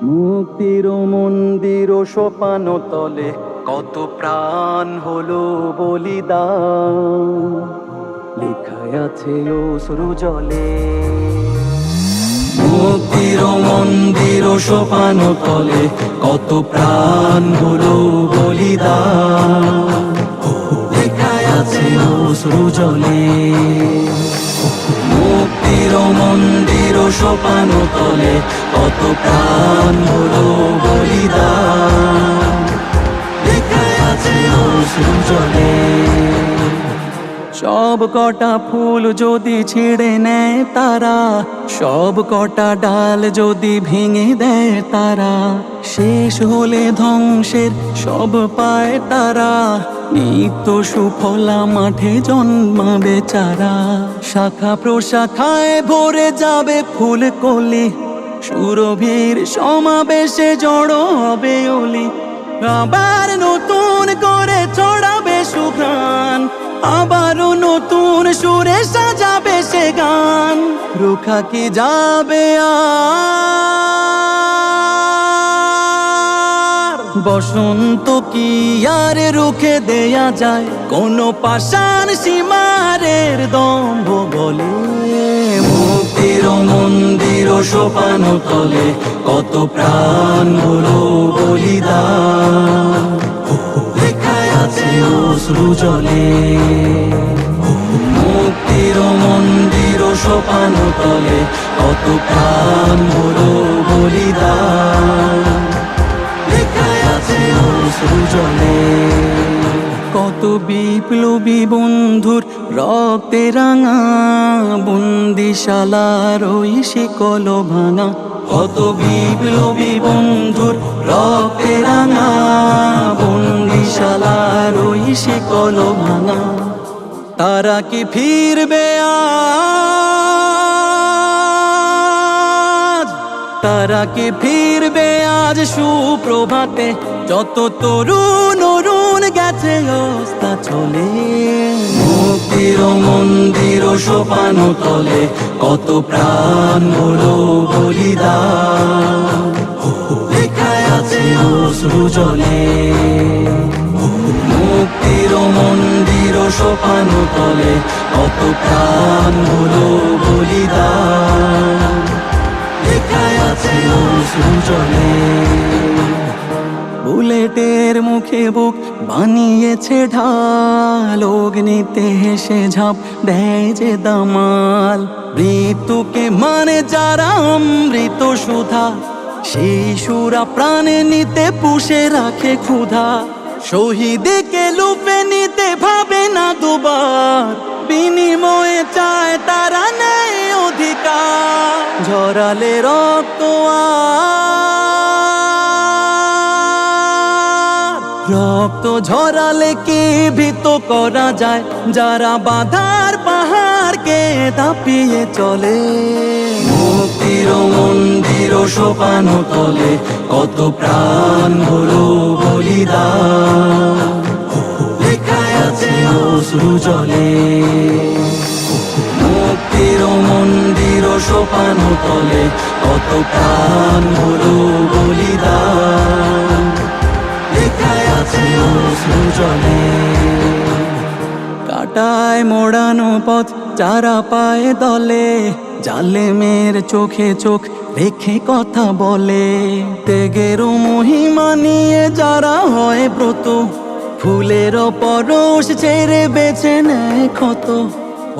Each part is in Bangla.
মুক্তির মন্দির ও সোপান তলে কত প্রাণ হলো বলিদান, লেখায় আছে অশ্রু জলে। মুক্তির মন্দির ও সোপান তলে কত প্রাণ হলো বলিদান, লেখায় আছে অশ্রু জলে। মুক্তির মন্দির ও সোপান তলে কত প্রাণ হলো বলিদান, লেখায় আছে অশ্রু জলে। সব কটা ফুল যদি ছিঁড়ে নেয় তারা, সব কটা ডাল যদি ভেঙে দেয় তারা, শেষ হলে ধ্বংসের সব পায় তারা। নিত্য সুফলা মাঠে জন্মাবে চারা, শাখা প্রশাখায় ভরে যাবে ফুল কলি, সুরভির সমাবেশে জড়ো হবে অলি। আবার নতুন করে ছড়াবে সুঘ্রাণ, আবারও নতুন সুরে সাজাবে সে গান। রুখা কি যাবে আর, বসন্ত কি আর রুখে দেয়া যায়? কোনো পাষাণ সীমারের দম্ভ বলে। মুক্তির মন্দির ও সোপান তলে কত প্রাণ হলো বলিদান, লেখায় আছে অশ্রু জলে। মুক্তির মন্দির ও সোপান তলে কত প্রাণ হলো বলিদান, লেখায় আছে অশ্রু জলে। কত বিপ্লবী বন্ধুর রক্তে রাঙা, বন্দিশালার ওই শিকল ভাঙা। কত বিপ্লবী বন্ধুর রক্তে রাঙা, বন্দিশালার ওই শিকল ভাঙা। তারা কি ফিরবে আজ, তারা কি ফিরবে আজ সুপ্রভাতে? যত তরুণ অরুণ গেছে অস্তা চলে। মুক্তির মন্দির ও সোপান তলে কত প্রাণ হলো বলিদান, লেখায় আছে অশ্রু জলে। মুক্তির মন্দির ও সোপান তলে কত প্রাণ হলো বলিদান, লেখায় আছে অশ্রু জলে। বুলেটের মুখে বুক বানিয়েছে ঢাল, অগ্নিতে হেসে ঝাঁপ দেয় যে দামাল। মৃত্যুকে মানে যারা অমৃত সুধা, সেই সুরা প্রাণে নিতে পুষে রাখে ক্ষুধা। শহীদকে লুপে নিতে ভাবে না দুবার, বিনিময়ে চায় তারা নেই অধিকার। ঝরালে রক্ত রক্ত ঝরালে কি ভীত করা যায়? যারা বাধার পাহাড়কে দাপিয়ে চলে। মুক্তির মন্দির ও সোপান তলে কত প্রাণ হলো বলিদান, লেখায় আছে অশ্রু জলে। মুক্তির মন্দির ও সোপান তলে কত প্রাণ হলো বলিদান, লেখায় আছে অশ্রু জলে। কাটায় মোড়ানো পথ যারা পায় দলে, জালেমের চোখে চোখ রেখে কথা বলে। ত্যাগের মহিমা নিয়ে যারা হয় ব্রত, ফুলের পরশ ছেড়ে বেছে নেয় ক্ষত।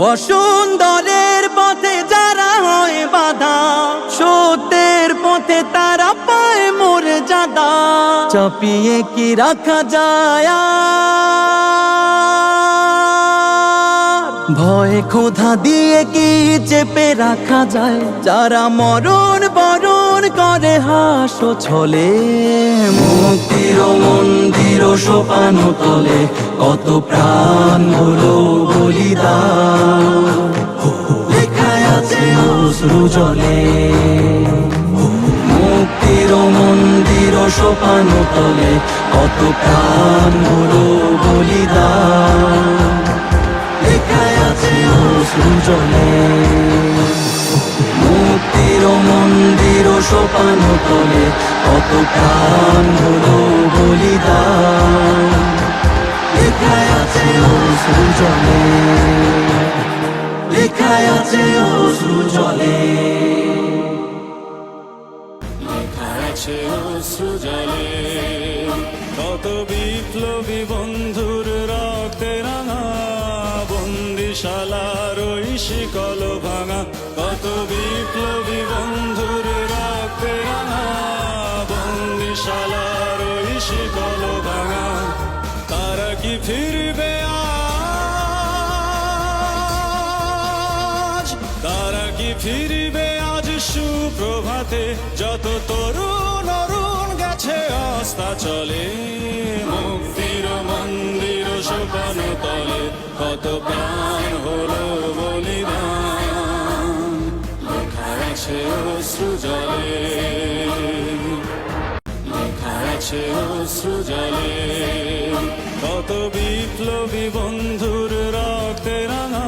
অসুন্দরের পথে যারা হয় বাধা, সত্যের পথে তারা পায় মর্যাদা। চাপিয়ে কি রাখা যায় ভয়, ক্ষুধা দিয়ে কি চেপে রাখা যায়? যারা মরণ বরণ করে হাসো ছলে। মুক্তির মন্দির ও সোপান তলে কত প্রাণ হলো বলিদান, লেখায় আছে অশ্রু জলে। মুক্তির মন্দির ও সোপান তলে কত প্রাণ হলো বলিদান, লেখায় আছে অশ্রু জলে। মুক্তির মন্দির ও সোপান তলে কত প্রাণ হলো বলিদান লেখায় আছে অশ্রু জলে লেখায় আছে অশ্রু জলে লেখায় আছে অশ্রু জলে কত বিপ্লবী বন্ধুর রক্তে রাঙা বন্দিশালার ওই শিকল ভাঙা কত বিপ্লবী বন্ধুর রক্তে রাঙা বন্দিশালার ওই শিকল ভাঙা তারা কি ফিরবে আজ তারা কি ফিরবে আজ সুপ্রভাতে যত তরুণ অরুণ গেছে অস্তা চলে মুক্তির মন্দির সোপান তলে কত প্রাণ হলো বলিদান লেখায় আছে অশ্রু জলে লেখায় আছে অশ্রু জলে কত বিপ্লবী বন্ধুর রক্তে রাঙা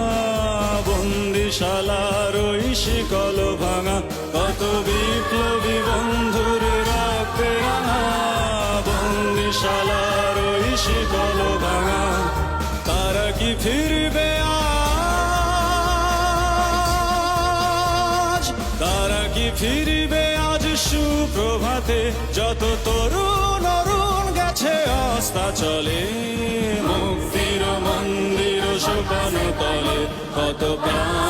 বন্দিশালার ওই শিকল ভাঙা কত বিপ্লবী বন্ধুর রক্তে রাঙা বন্দিশালার ওই শিকল ভাঙা তারা কি ফিরবে আজ তারা কি ফিরবে আজ সুপ্রভাতে যত তরুণ অরুণ গেছে অস্তা চলে মুক্তির মন্দির সোপান তলে কত প্রাণ